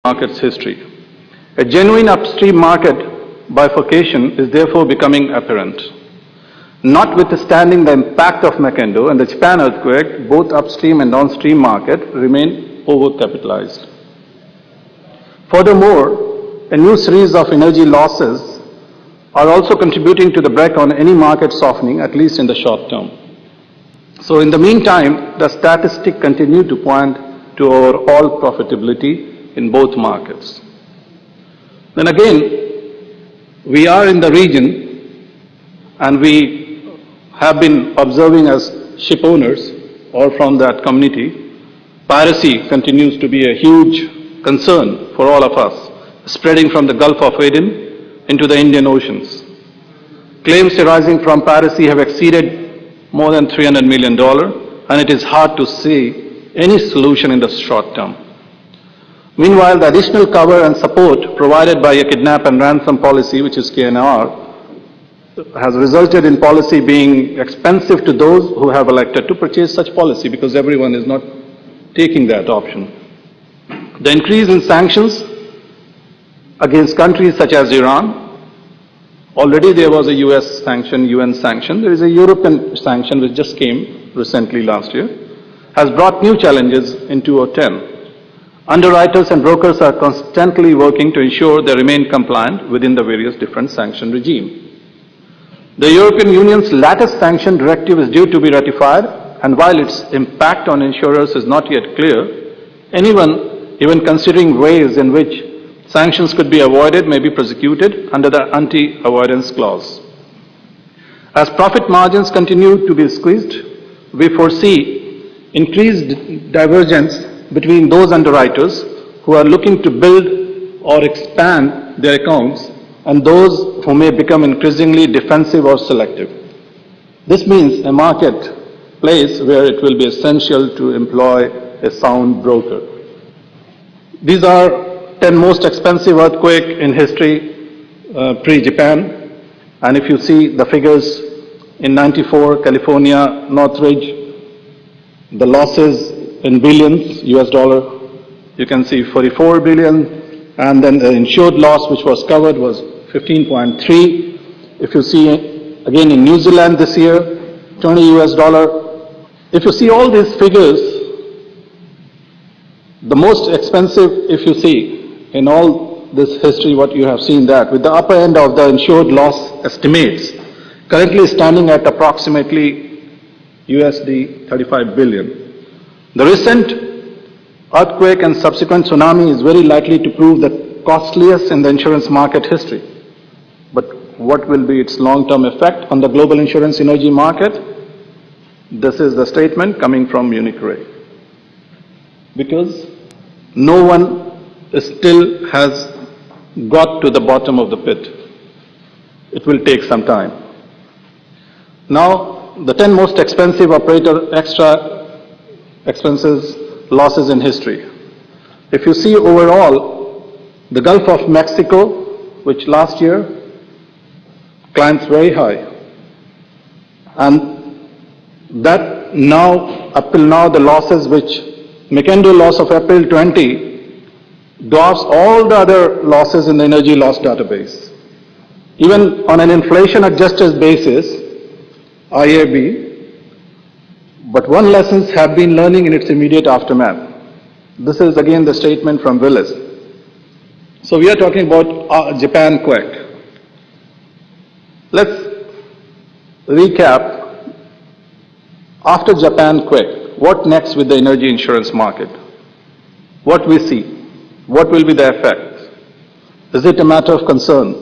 market's history. A genuine upstream market bifurcation is therefore becoming apparent. Notwithstanding the impact of Mackendo and the Japan earthquake, both upstream and downstream market remain overcapitalized. Furthermore, a new series of energy losses are also contributing to the brake on any market softening, at least in the short term. So in the meantime, the statistics continue to point to overall profitability in both markets. Then again, we are in the region and we have been observing as ship owners or from that community, piracy continues to be a huge concern for all of us, spreading from the Gulf of Aden into the Indian Oceans. Claims arising from piracy have exceeded more than $300 million, and it is hard to see any solution in the short term. Meanwhile, the additional cover and support provided by a kidnap and ransom policy, which is KNR, has resulted in policy being expensive to those who have elected to purchase such policy, because everyone is not taking that option. The increase in sanctions against countries such as Iran. Already there was a US sanction, UN sanction. There is a European sanction which just came recently last year, has brought new challenges in 2010. Underwriters and brokers are constantly working to ensure they remain compliant within the various different sanction regime. The European Union's latest sanction directive is due to be ratified, and while its impact on insurers is not yet clear, anyone even considering ways in which sanctions could be avoided may be prosecuted under the anti-avoidance clause. As profit margins continue to be squeezed, we foresee increased divergence between those underwriters who are looking to build or expand their accounts and those who may become increasingly defensive or selective. This means a marketplace where it will be essential to employ a sound broker. These are 10 most expensive earthquake in history pre-Japan, and if you see the figures in 94, California, Northridge, the losses in billions US dollar, you can see 44 billion, and then the insured loss which was covered was 15.3. If you see again in New Zealand this year, 20 US dollar. If you see all these figures, the most expensive, if you see, in all this history, what you have seen that, with the upper end of the insured loss estimates, currently standing at approximately USD 35 billion. The recent earthquake and subsequent tsunami is very likely to prove the costliest in the insurance market history. But what will be its long-term effect on the global insurance energy market? This is the statement coming from Munich Re. Because no one still has got to the bottom of the pit. It will take some time. Now, the 10 most expensive operator extra expenses losses in history. If you see overall, the Gulf of Mexico, which last year climbs very high, and that now, up till now, the losses which Mackendo loss of April 20 dwarfs all the other losses in the energy loss database. Even on an inflation-adjusted basis, IAB, but one lessons have been learning in its immediate aftermath. This is again the statement from Willis. So we are talking about Japan quake. Let's recap. After Japan quake, what next with the energy insurance market? What we see? What will be the effect? Is it a matter of concern?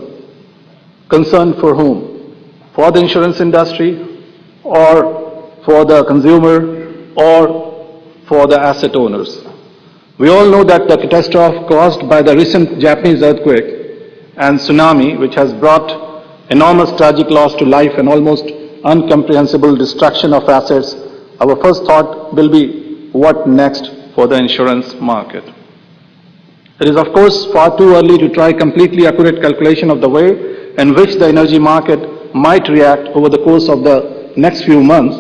Concern for whom? For the insurance industry, or for the consumer, or for the asset owners? We all know that the catastrophe caused by the recent Japanese earthquake and tsunami, which has brought enormous tragic loss to life and almost incomprehensible destruction of assets, our first thought will be, what next for the insurance market? It is, of course, far too early to try completely accurate calculation of the way in which the energy market might react over the course of the next few months.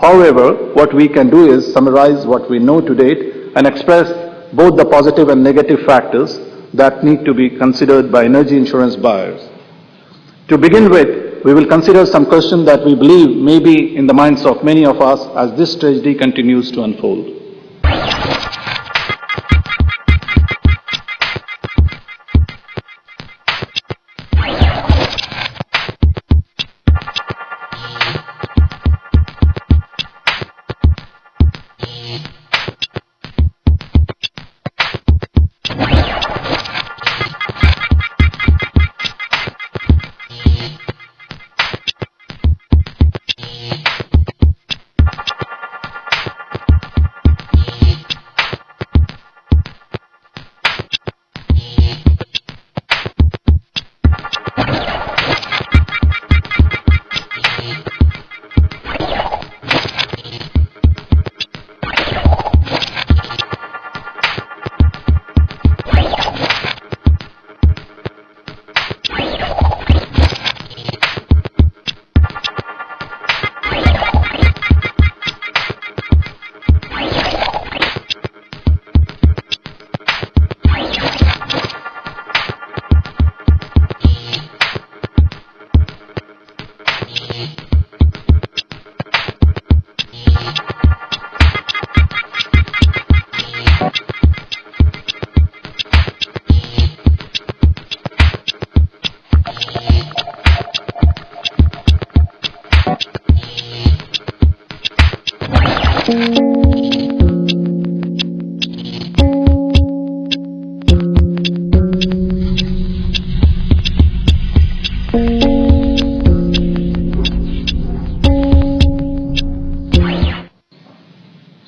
However, what we can do is summarize what we know to date and express both the positive and negative factors that need to be considered by energy insurance buyers. To begin with, we will consider some questions that we believe may be in the minds of many of us as this tragedy continues to unfold.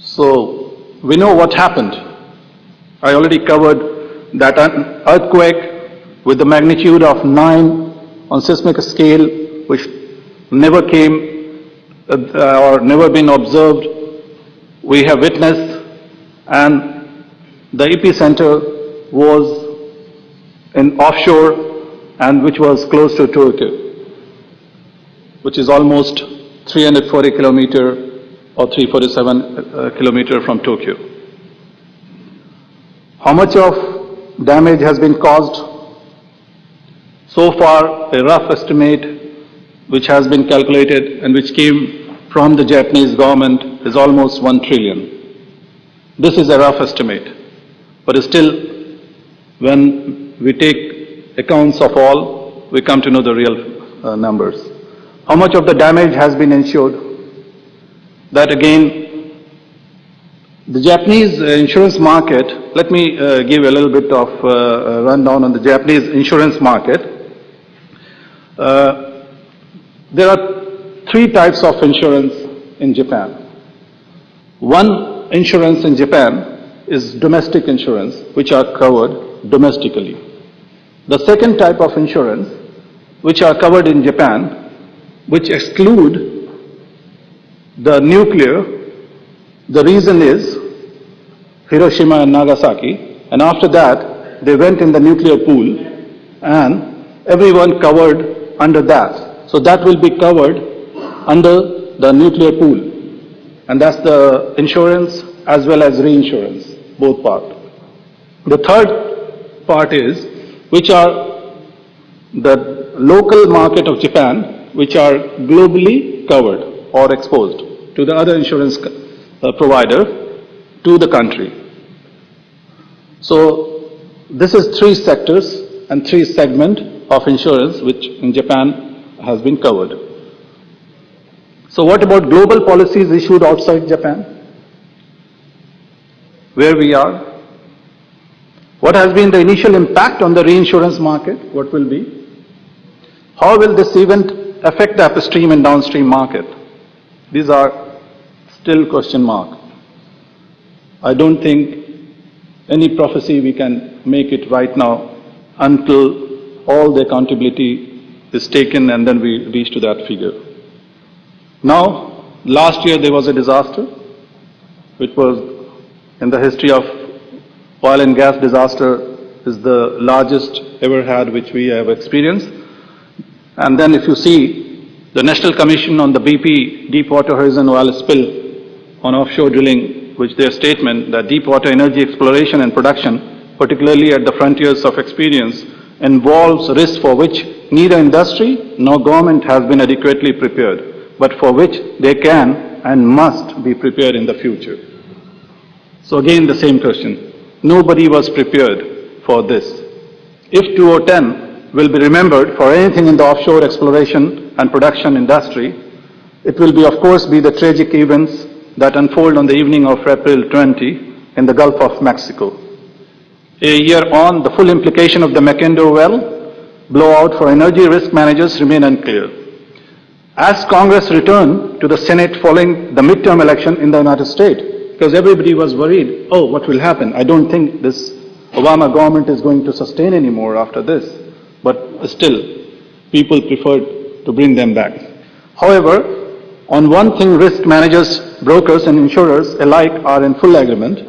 So we know what happened. I already covered that an earthquake with the magnitude of 9 on seismic scale, which never came or never been observed, we have witnessed, and the epicenter was in offshore and which was close to Tokyo, which is almost 340 kilometers or 347 kilometers from Tokyo. How much of damage has been caused? So far, a rough estimate which has been calculated and which came from the Japanese government is almost 1 trillion. This is a rough estimate, but still, when we take accounts of all, we come to know the real numbers. How much of the damage has been insured? That again, the Japanese insurance market, let me give a little bit of rundown on the Japanese insurance market. There are 3 types of insurance in Japan. One insurance in Japan is domestic insurance, which are covered domestically. The second type of insurance, which are covered in Japan, which exclude the nuclear. The reason is Hiroshima and Nagasaki, and after that they went in the nuclear pool and everyone covered under that. So that will be covered under the nuclear pool, and that's the insurance as well as reinsurance, both parts. The third part is which are the local market of Japan, which are globally covered or exposed to the other insurance provider to the country. So this is 3 sectors and 3 segments of insurance which in Japan has been covered. So what about global policies issued outside Japan? Where we are? What has been the initial impact on the reinsurance market? What will be? How will this event affect the upstream and downstream market? These are still question mark. I don't think any prophecy we can make it right now until all the accountability is taken and then we reach to that figure. Now, last year there was a disaster, which was in the history of oil and gas disaster is the largest ever had which we have experienced. And then if you see the National Commission on the BP Deepwater Horizon oil spill on offshore drilling, which their statement that deepwater energy exploration and production, particularly at the frontiers of experience, involves risks for which neither industry nor government has been adequately prepared, but for which they can and must be prepared in the future. So again, the same question. Nobody was prepared for this. If 2010 will be remembered for anything in the offshore exploration and production industry, it will be, of course, be the tragic events that unfold on the evening of April 20 in the Gulf of Mexico. A year on, the full implication of the Macondo well blowout for energy risk managers remain unclear. As Congress returned to the Senate following the midterm election in the United States, because everybody was worried, oh, what will happen? I don't think this Obama government is going to sustain anymore after this. But still, people preferred to bring them back. However, on one thing risk managers, brokers and insurers alike are in full agreement.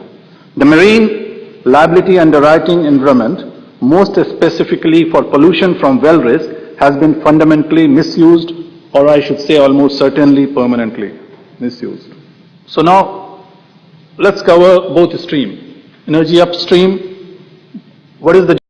The marine liability underwriting environment, most specifically for pollution from well risk, has been fundamentally misused, or I should say almost certainly permanently misused. So now, let's cover both streams. Energy upstream, what is the